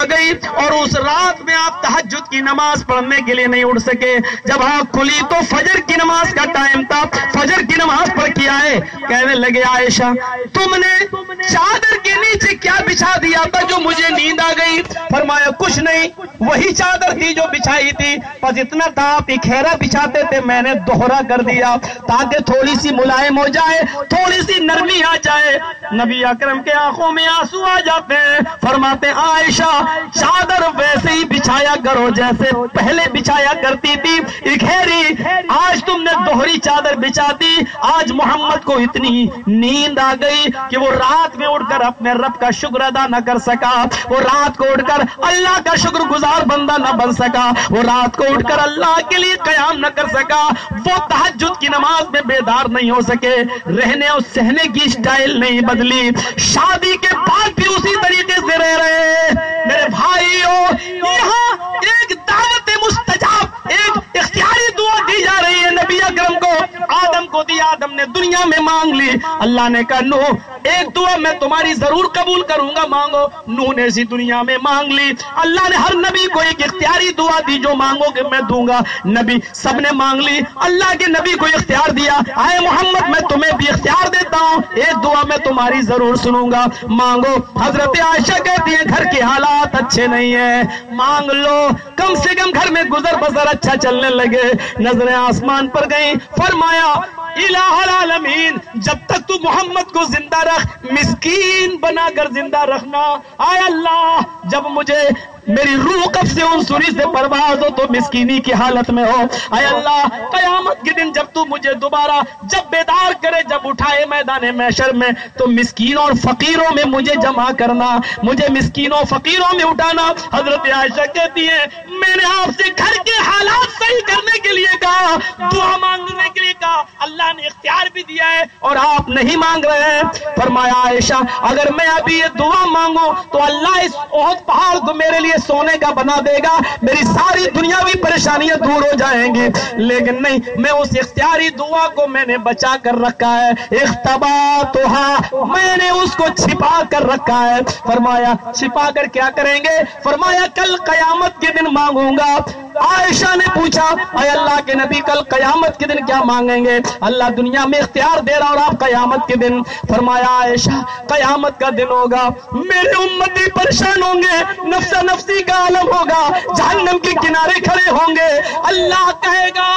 گئی اور اس رات میں آپ تہجد کی نماز پڑھنے کے لیے نہیں اٹھ سکے. جب آنکھ کھلی تو فجر کی نماز کا ٹائم تھا. فجر کی نماز پڑھ کے آئے, کہنے لگے عائشہ تم نے چادر کے نیچے کیا بچھا دیا تھا جو مجھے نیند آ گئی؟ فرمایا کچھ نہیں, وہی چادر تھی جو بچھائی تھی, بس اتنا تھا آپ اکھیرا بچھاتے تھے, میں نے دوہرا کر دیا تاکہ تھوڑی سی ملائم ہو جائے, تھوڑی سی نرمی آ جائے. نبی اکرم کے آنکھوں میں آنسو آ جاتے ہیں, فرماتے ہیں عائشہ چادر ویسے ہی بچھایا کرو جیسے پہلے بچھایا کرتی تھی اکھیری. آج تم نے دوہری چادر بچھا دی. آج محمد کو اتنی نیند آ گئی کہ وہ رات میں اٹھ کر اپنے رب کا شکر ادا نہ کر سکا, وہ رات کو اٹھ کر اللہ کا شکر گزار بندہ نہ بن سکا, وہ رات کو اٹھ کر اللہ کے لیے قیام نہ کر سکا, وہ تہجد کی نماز میں بیدار نہیں ہو سکے, رہنے اور سہنے کی سٹائل نہیں بدلی, شادی کے بعد بھی اسی طریقے سے رہ رہے. میرے بھائیوں, یہاں ایک دعوت مستجاب, ایک اختیاری دعا دی جا رہی ہے نبی اکرم کو. آدم کو دی, آدم نے دنیا میں مانگ لی, اللہ نے کہا نوح ایک دعا میں تمہاری ضرور قبول کروں گا, مانگو. نوح نے اسی دنیا میں مانگ لی. اللہ نے ہر نبی کو ایک اختیاری دعا دی, جو مانگو گے میں دوں گا. نبی سب نے مانگ لی, اللہ کے نبی کو اختیار دیا, اے محمد میں تمہیں بھی اختیار دیتا ہوں, ایک دعا میں تمہاری ضرور سنوں گا, مانگو. حضرت عائشہ کہتی ہے گھر کے حالات اچھے نہیں ہیں, مانگ لو, کم سے کم گھر میں گزر بسر اچھا چلنے لگے. نظریں آسمان پر گئیں, فرمایا الہ العالمین جب تک تو محمد کو زندہ رکھ, مسکین بنا کر زندہ رکھنا. آئے اللہ جب مجھے میری روح قبض سے عنصری سے پرواز ہو تو مسکینی کی حالت میں ہو. اے اللہ قیامت کے دن جب تو مجھے دوبارہ جب بیدار کرے, جب اٹھائے میدان محشر میں, تو مسکینوں اور فقیروں میں مجھے جمع کرنا, مجھے مسکینوں فقیروں میں اٹھانا. حضرت عائشہ کہتی ہے میں نے آپ سے گھر کے حالات صحیح کرنے کے لیے کہا, دعا مانگنے کے لیے کہا, اللہ نے اختیار بھی دیا ہے اور آپ نہیں مانگ رہے ہیں. فرمایا عائشہ اگر میں ابھی یہ دعا مانگوں تو اللہ اس احد پہاڑ کو میرے لیے سونے کا بنا دے گا, میری ساری دنیاوی پریشانیاں دور ہو جائیں گی. لیکن نہیں, میں اس اختیاری دعا کو میں نے بچا کر رکھا ہے, اختباتھا, میں نے اس کو چھپا کر رکھا ہے. فرمایا چھپا کر کیا کریں گے؟ فرمایا کل قیامت کے دن مانگوں گا. عائشہ نے پوچھا اے اللہ کے نبی کل قیامت کے دن کیا مانگیں گے؟ اللہ دنیا میں اختیار دے رہا اور آپ قیامت کے دن. فرمایا عائشہ قیامت کا دن ہوگا, میرے امتی پریشان ہوں گے, نفسا نفسی کا عالم ہوگا, جہنم کے کنارے کھڑے ہوں گے. اللہ کہے گا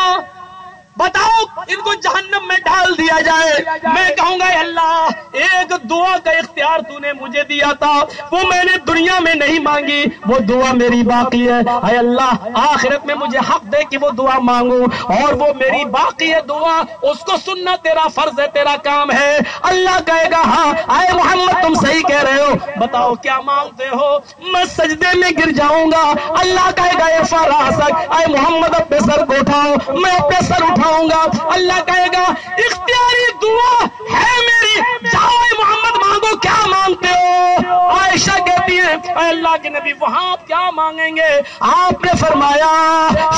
بتاؤ ان کو جہنم میں ڈال دیا جائے. میں کہوں گا اللہ ایک دعا کا اختیار تو نے مجھے دیا تھا, وہ میں نے دنیا میں نہیں مانگی, وہ دعا میری باقی ہے. اے اللہ آخرت میں مجھے حق دے کہ وہ دعا مانگوں, اور وہ میری باقی ہے دعا, اس کو سننا تیرا فرض ہے, تیرا کام ہے. اللہ کہے گا ہاں اے محمد تم صحیح کہہ رہے ہو, بتاؤ کیا مانگتے ہو؟ میں سجدے میں گر جاؤں گا. اللہ کہے گا ارفع راسک, اے محمد اپنے سر کو اٹھاؤ, میں اپنے سر اٹھاؤں گا. اللہ کہے گا اختیاری دعا ہے میری, جاؤ محمد مانگو کیا مانگتے ہو. عائشہ کہتی ہے اے اللہ کے نبی وہاں آپ کیا مانگیں گے؟ آپ نے فرمایا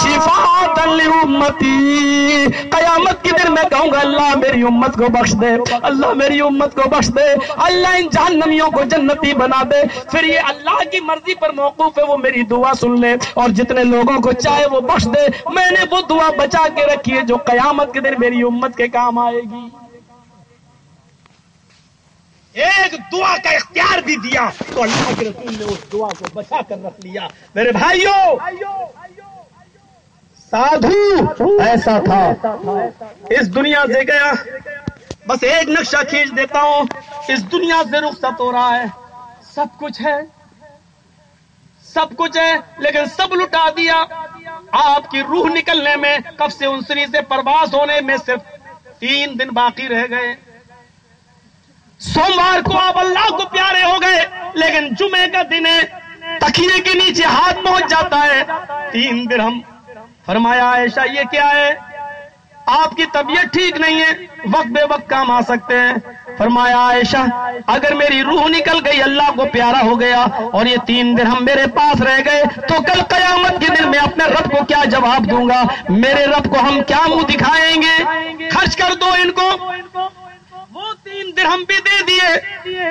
شفاعۃ لامتی, قیامت کے دن میں کہوں گا اللہ میری امت کو بخش دے, اللہ میری امت کو بخش دے, اللہ ان جہنمیوں کو جنتی بنا دے. پھر یہ اللہ کی مرضی پر موقوف ہے, وہ میری دعا سن لے اور جتنے لوگوں کو چاہے وہ بخش دے. میں نے وہ دعا بچا کے رکھی ہے جو قیامت کے دن میری امت کے کام آئے گی. ایک دعا کا اختیار بھی دیا تو اللہ کے رسول نے اس دعا کو بچا کر رکھ لیا. میرے بھائیوں سادھو ایسا تھا, اس دنیا سے گیا, بس ایک نقشہ کھینچ دیتا ہوں, اس دنیا سے رخصت ہو رہا ہے, سب کچھ ہے, سب کچھ ہے, لیکن سب لٹا دیا. آپ کی روح نکلنے میں, قبض عنصری سے پرواز ہونے میں صرف 3 دن باقی رہ گئے. سوموار کو آپ اللہ کو پیارے ہو گئے, لیکن جمعے کا دن ہے, تکیے کے نیچے ہاتھ پہنچ جاتا ہے 3 درہم. فرمایا عائشہ یہ کیا ہے؟ آپ کی طبیعت ٹھیک نہیں ہے, وقت بے وقت کام آ سکتے ہیں. فرمایا عائشہ اگر میری روح نکل گئی, اللہ کو پیارا ہو گیا اور یہ 3 درہم میرے پاس رہ گئے, تو کل قیامت کے دن میں اپنے رب کو کیا جواب دوں گا؟ میرے رب کو ہم کیا منہ دکھائیں گے؟ خرچ کر دو ان کو. وہ 3 درہم بھی دے دیے.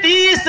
30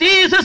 30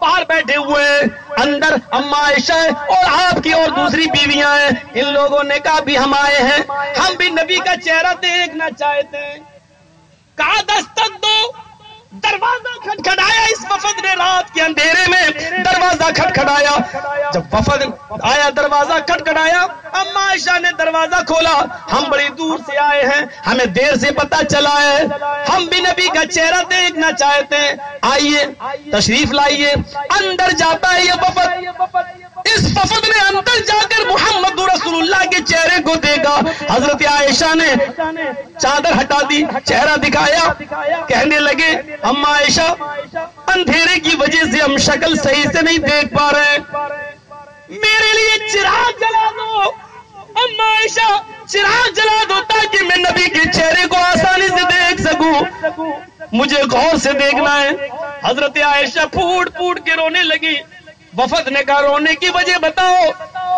باہر بیٹھے ہوئے ہیں، اندر اما عائشہ اور آپ کی اور دوسری بیویاں ہیں. ان لوگوں نے کہا بھی ہم آئے ہیں، ہم بھی نبی کا چہرہ دیکھنا چاہتے ہیں. کہا دستک دو. دروازہ کھٹکھٹایا. اس وفد نے رات کے اندھیرے میں دروازہ کھٹکھٹایا. جب وفد آیا دروازہ کھٹکھٹایا، اما عائشہ نے دروازہ کھولا. ہم بڑی دور سے آئے ہیں، ہمیں دیر سے پتہ چلا ہے، ہم بھی نبی کا چہرہ دیکھنا چاہتے ہیں، آئیے تشریف لائیے. اندر جاتا ہے یہ وفد. اس وفد نے اندر جا کر محمد رسول اللہ کے چہرے کو دیکھا. حضرت عائشہ نے چادر ہٹا دی، چہرہ دکھایا. کہنے لگے اما عائشہ اندھیرے کی وجہ سے ہم شکل صحیح سے نہیں دیکھ پا رہے ہیں، میرے لیے چراغ جلا دو. اما عائشہ چراغ جلا دو تاکہ میں نبی کے چہرے کو آسانی سے دیکھ سکوں، مجھے غور سے دیکھنا ہے. حضرت عائشہ پھوٹ پھوٹ کے رونے لگی. وفد نے کہا رونے کی وجہ بتاؤ.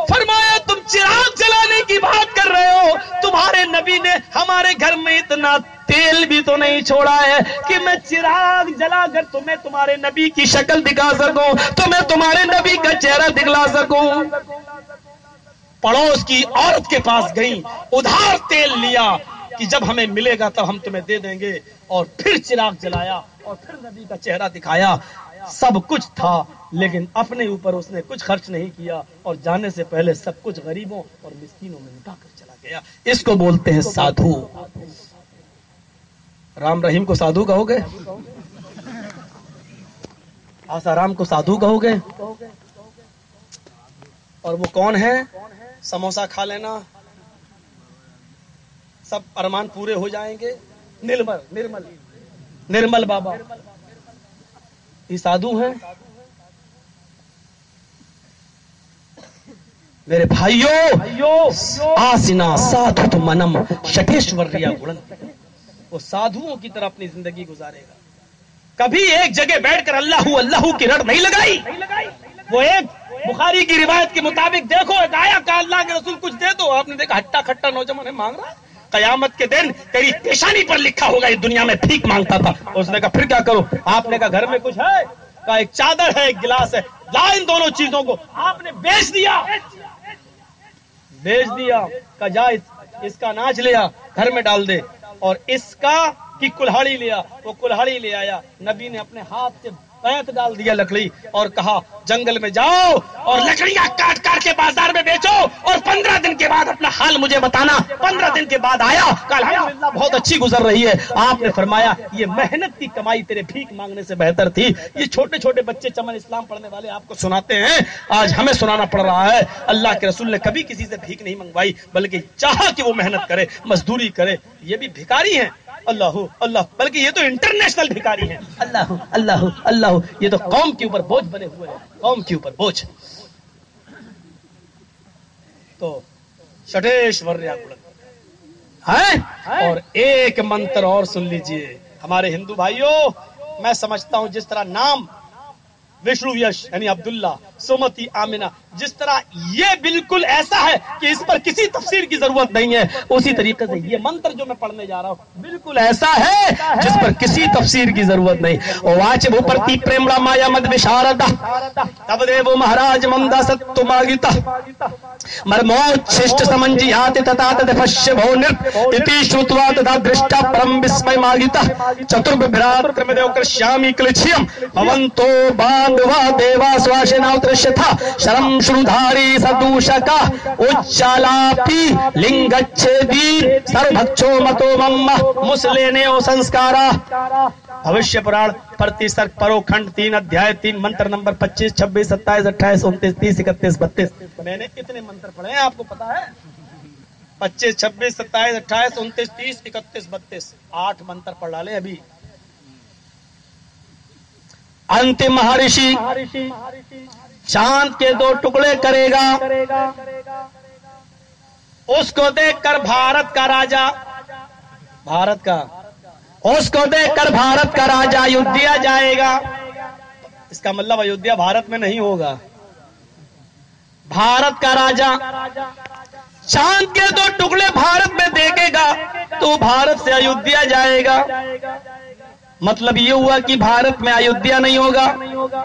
فرمایا تم چراغ جلانے کی بات کر رہے ہو، تمہارے نبی نے ہمارے گھر میں اتنا تیل بھی تو نہیں چھوڑا ہے کہ میں چراغ جلا کر تمہیں تمہارے نبی کی شکل دکھا سکوں، تمہیں تمہارے نبی کا چہرہ دکھلا سکوں. پڑوس کی عورت کے پاس گئی، ادھار تیل لیا کہ جب ہمیں ملے گا تب ہم تمہیں دے دیں گے، اور پھر چراغ جلایا اور پھر نبی کا چہرہ دکھایا. سب کچھ تھا لیکن اپنے اوپر اس نے کچھ خرچ نہیں کیا، اور جانے سے پہلے سب کچھ غریبوں اور مسکینوں میں لٹا کر چلا گیا. اس کو بولتے ہیں سادھو. رام رحیم کو سادھو کہو گے؟ آسارام کو سادھو کہو گے؟ اور وہ کون ہے؟ سموسا کھا لینا سب ارمان پورے ہو جائیں گے. نرمل بابا یہ سادھو ہیں؟ میرے بھائیوں، آسنا سادھو منم شٹیشوریا گڑن. وہ سادھوؤں کی طرح اپنی زندگی گزارے گا. کبھی ایک جگہ بیٹھ کر اللہ کی رٹ نہیں لگائی. وہ ایک بخاری کی روایت کے مطابق دیکھو ایک آیا کہ اللہ کے رسول کچھ دے دو، آپ نے دیکھا ہٹا کھٹا نوجوان ہے مانگ رہا ہے. قیامت کے دن تیری پیشانی پر لکھا ہوگا اس دنیا میں بھیک مانگتا تھا. اس نے کہا پھر کیا کرو؟ آپ نے کہا گھر میں کچھ ہے؟ کہا ایک چادر ہے ایک گلاس ہے. لا ان دونوں چیزوں کو. آپ نے بیچ دیا. کہا جا اس کا اناج لیا گھر میں ڈال دے، اور اس کا کی کلہاڑی لیا. وہ کلہاڑی لے آیا. نبی نے اپنے ہاتھ سے پینت ڈال دیا لکڑی اور کہا جنگل میں جاؤ اور لکڑیاں کاٹ کاٹ کے بازار میں بیچو، اور 15 دن کے بعد اپنا حال مجھے بتانا. 15 دن کے بعد آیا، الحمدللہ بہت اچھی گزر رہی ہے. آپ نے فرمایا یہ محنت کی کمائی تیرے بھیک مانگنے سے بہتر تھی. یہ چھوٹے چھوٹے بچے چمن اسلام پڑھنے والے آپ کو سناتے ہیں، آج ہمیں سنانا پڑ رہا ہے. اللہ کے رسول نے کبھی کسی سے بھیک نہیں منگوائی، بلکہ چاہا کہ وہ محنت کرے، مزدوری کرے. یہ بھی بھکاری ہیں. اللہ بلکہ یہ تو انٹرنیشنل بھکاری ہیں. اللہ یہ تو قوم کے اوپر بوجھ بنے ہوئے ہیں، قوم کے اوپر بوجھ. تو شٹیشوریا گڑن ہے. اور ایک منتر اور سن لیجئے ہمارے ہندو بھائیوں. میں سمجھتا ہوں جس طرح نام وشنو یش یعنی عبداللہ، سمتی آمنہ، جس طرح یہ بالکل ایسا ہے کہ اس پر کسی تفسیر کی ضرورت نہیں ہے، اسی طریقے سے یہ منتر جو میں پڑھنے جا رہا ہوں بالکل ایسا ہے جس پر کسی تفسیر کی ضرورت نہیں. واچ بھوپرتی پریمڑا مایا مد وشاردا تب دیو مہاراج ممدا ستو ماگتا مرموچ ششٹ سمنجیات تتا تدفش بھو نرپ اتی شروتوا تدا درشٹا پرم وسمے ماگتا چترب برات کرمدیو کرشیامی کلچھیم بھونتو باندوا دیوا سواشنا اترشتھا شرم شرودھاری سدوشکا اچالاپی لنگچھیدی سربھکچو متو ممہ مسلینیو سنسکارا. بھوشیہ پران پرتی سرک پرو کھنڈ 3 ادھیائے 3 منتر نمبر 25 26 27 28 29 30 31 32. میں نے کتنے منتر پڑھے ہیں آپ کو پتا ہے؟ 25 26 27 28 29 30 31 32 8 منتر پڑھ ڈالے ابھی. انتم مہارشی چاند کے 2 ٹکڑے کرے گا. اس کو دیکھ کر بھارت کا راجا، اس کو دیکھ کر بھارت کا راجا ایودھیا جائے گا. اس کا مطلب ایودھیا بھارت میں نہیں ہوگا. بھارت کا راجا چاند کے 2 ٹکڑے بھارت میں دیکھے گا تو بھارت سے ایودھیا جائے گا. مطلب یہ ہوا کہ بھارت میں ایودھیا نہیں ہوگا،